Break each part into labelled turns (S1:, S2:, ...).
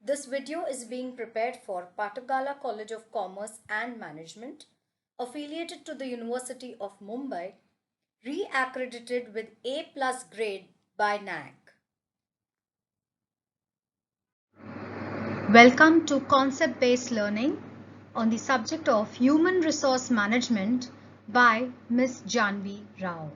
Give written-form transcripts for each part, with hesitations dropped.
S1: This video is being prepared for Patagala College of Commerce and Management, affiliated to the University of Mumbai, re-accredited with A+ grade by NAC. Welcome to concept-based learning on the subject of Human Resource Management by Ms. Janvi Rao.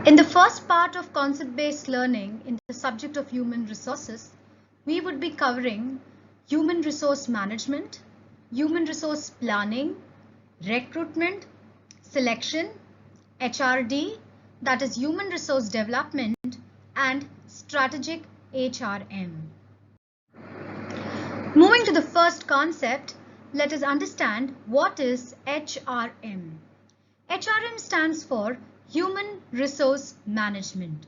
S1: In the first part of concept-based learning in the subject of human resources, we would be covering human resource management, human resource planning, recruitment, selection, HRD, that is human resource development, and strategic HRM. Moving to the first concept, let us understand what is HRM. HRM stands for Human Resource Management.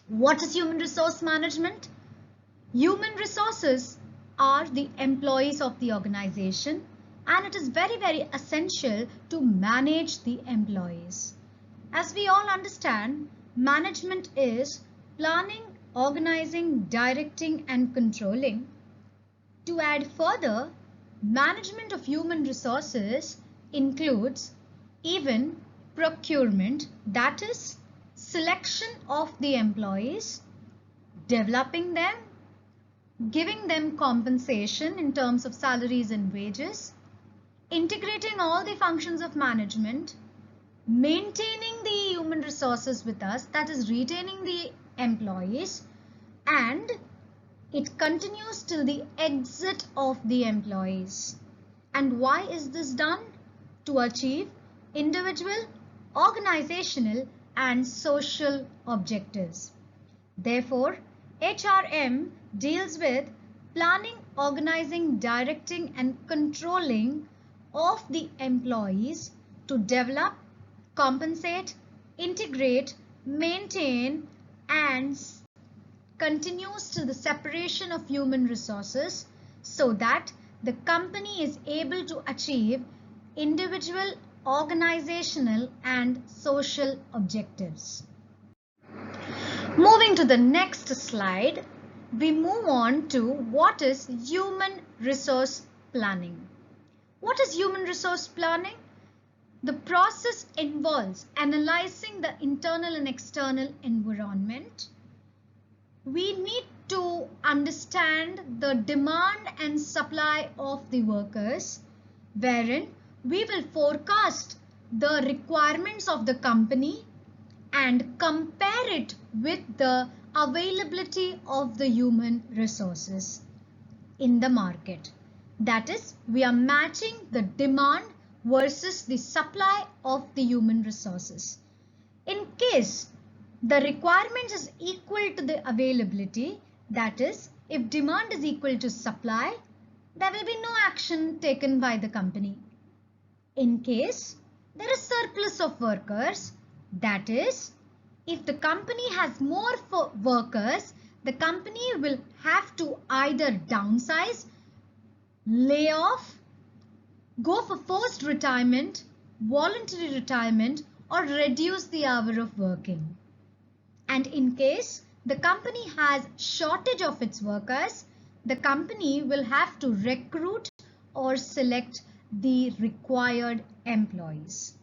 S1: What is human resource management? Human resources are the employees of the organization, and it is very essential to manage the employees. As we all understand, management is planning, organizing, directing, and controlling. To add further, management of human resources includes even procurement, that is selection of the employees, developing them, giving them compensation in terms of salaries and wages, integrating all the functions of management, maintaining the human resources with us, that is retaining the employees, and it continues till the exit of the employees. And why is this done? To achieve individual, organizational, and social objectives. Therefore, HRM deals with planning, organizing, directing, and controlling of the employees to develop, compensate, integrate, maintain, and continues to the separation of human resources so that the company is able to achieve individual, organizational, and social objectives. Moving to the next slide, we move on to what is human resource planning. What is human resource planning? The process involves analyzing the internal and external environment. We need to understand the demand and supply of the workers, wherein we will forecast the requirements of the company and compare it with the availability of the human resources in the market. That is, we are matching the demand versus the supply of the human resources. In case the requirement is equal to the availability, that is, if demand is equal to supply, there will be no action taken by the company. In case there is surplus of workers, that is, if the company has more workers, the company will have to either downsize, lay off, go for forced retirement, voluntary retirement, or reduce the hour of working. And in case the company has shortage of its workers, the company will have to recruit or select the required employees.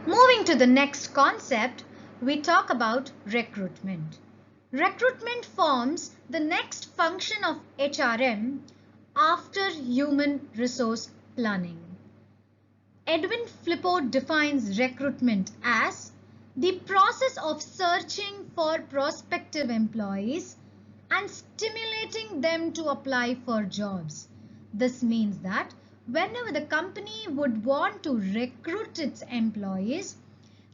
S1: Moving to the next concept, we talk about recruitment. Recruitment forms the next function of HRM after human resource planning. Edwin Flippo defines recruitment as the process of searching for prospective employees and stimulating them to apply for jobs. This means that whenever the company would want to recruit its employees,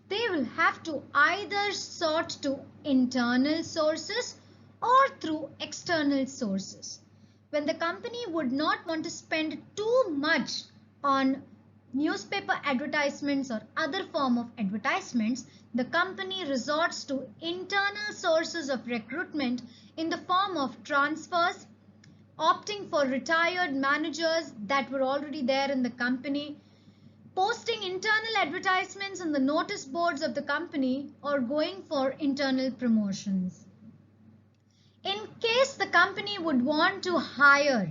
S1: they will have to either sort to internal sources or through external sources. When the company would not want to spend too much on newspaper advertisements or other form of advertisements, the company resorts to internal sources of recruitment in the form of transfers, opting for retired managers that were already there in the company, posting internal advertisements on the notice boards of the company, or going for internal promotions. In case the company would want to hire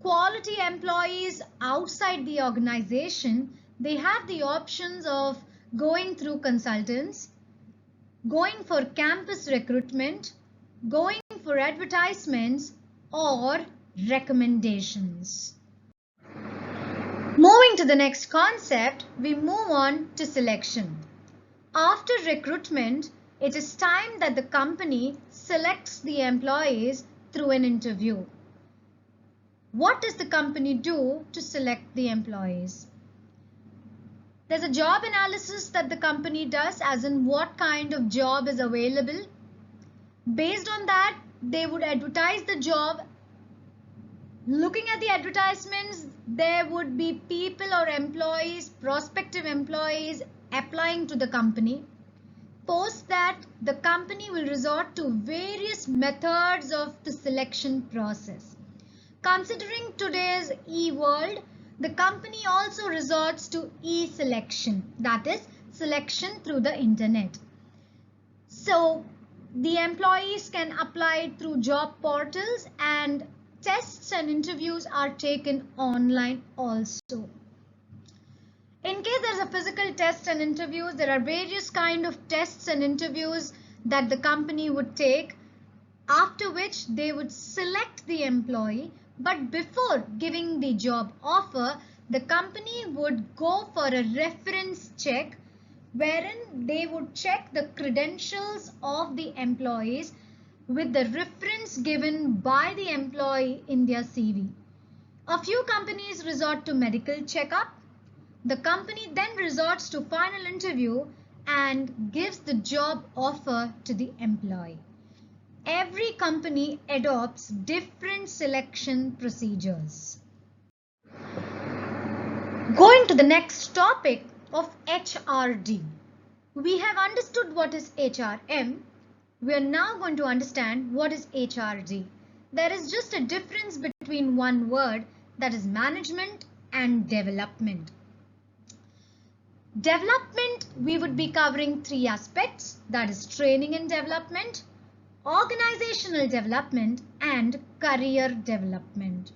S1: quality employees outside the organization, they have the options of going through consultants, going for campus recruitment, going for advertisements, or recommendations. Moving to the next concept, we move on to selection. After recruitment, it is time that the company selects the employees through an interview. What does the company do to select the employees? There's a job analysis that the company does, as in what kind of job is available. Based on that, they would advertise the job. Looking at the advertisements, there would be people or employees, prospective employees applying to the company. Post that, the company will resort to various methods of the selection process. Considering today's e-world, the company also resorts to e-selection, that is, selection through the internet. So, the employees can apply through job portals, and tests and interviews are taken online also. In case there's a physical test and interviews, there are various kind of tests and interviews that the company would take, after which they would select the employee. But before giving the job offer, the company would go for a reference check, wherein they would check the credentials of the employees with the reference given by the employee in their CV. A few companies resort to medical checkup. The company then resorts to final interview and gives the job offer to the employee. Every company adopts different selection procedures. Going to the next topic of HRD. We have understood what is HRM. We are now going to understand what is HRD. There is just a difference between one word, that is management and development. Development, we would be covering three aspects, that is training and development, organizational development, and career development.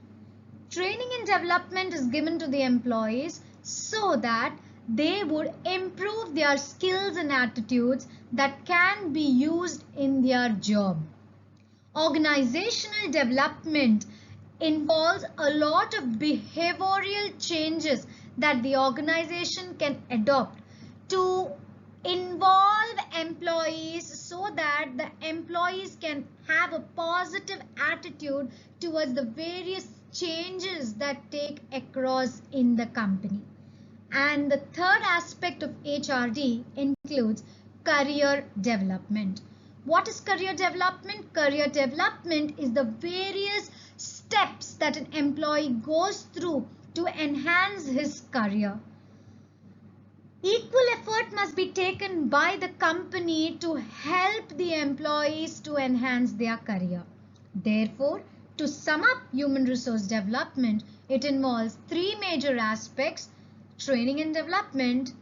S1: Training and development is given to the employees so that they would improve their skills and attitudes that can be used in their job. Organizational development involves a lot of behavioral changes that the organization can adopt to involve employees so that the employees can have a positive attitude towards the various changes that take across in the company. And the third aspect of HRD includes career development. What is career development? Career development is the various steps that an employee goes through to enhance his career. Equal effort must be taken by the company to help the employees to enhance their career. Therefore, to sum up human resource development, it involves three major aspects: training and development,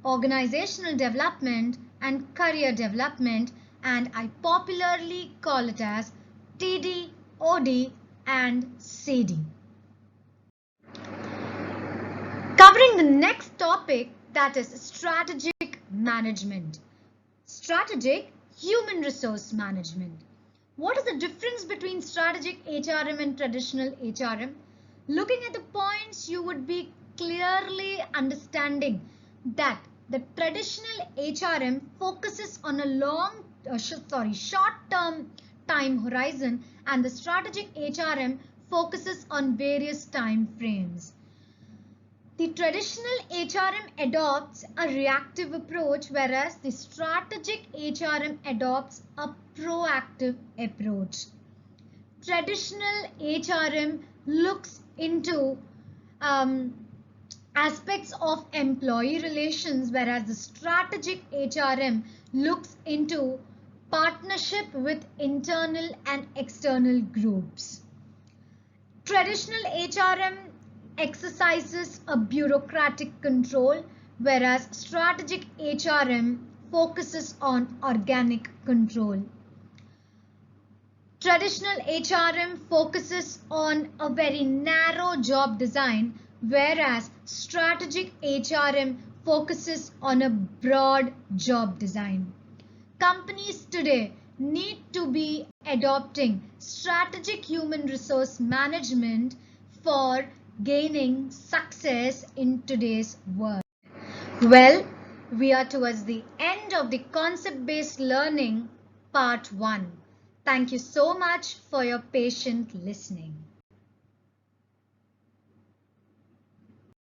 S1: organizational development, and career development, and I popularly call it as TD, OD, and CD. Covering the next topic, that is strategic management. Strategic human resource management. What is the difference between strategic HRM and traditional HRM? Looking at the points, you would be clearly understanding that the traditional HRM focuses on a short-term time horizon, and the strategic HRM focuses on various time frames. The traditional HRM adopts a reactive approach, whereas the strategic HRM adopts a proactive approach. Traditional HRM looks into aspects of employee relations, whereas the strategic HRM looks into partnership with internal and external groups. Traditional HRM exercises a bureaucratic control, whereas strategic HRM focuses on organic control. Traditional HRM focuses on a very narrow job design, whereas strategic HRM focuses on a broad job design. Companies today need to be adopting strategic human resource management for gaining success in today's world. Well, we are towards the end of the concept-based learning part 1. Thank you so much for your patient listening.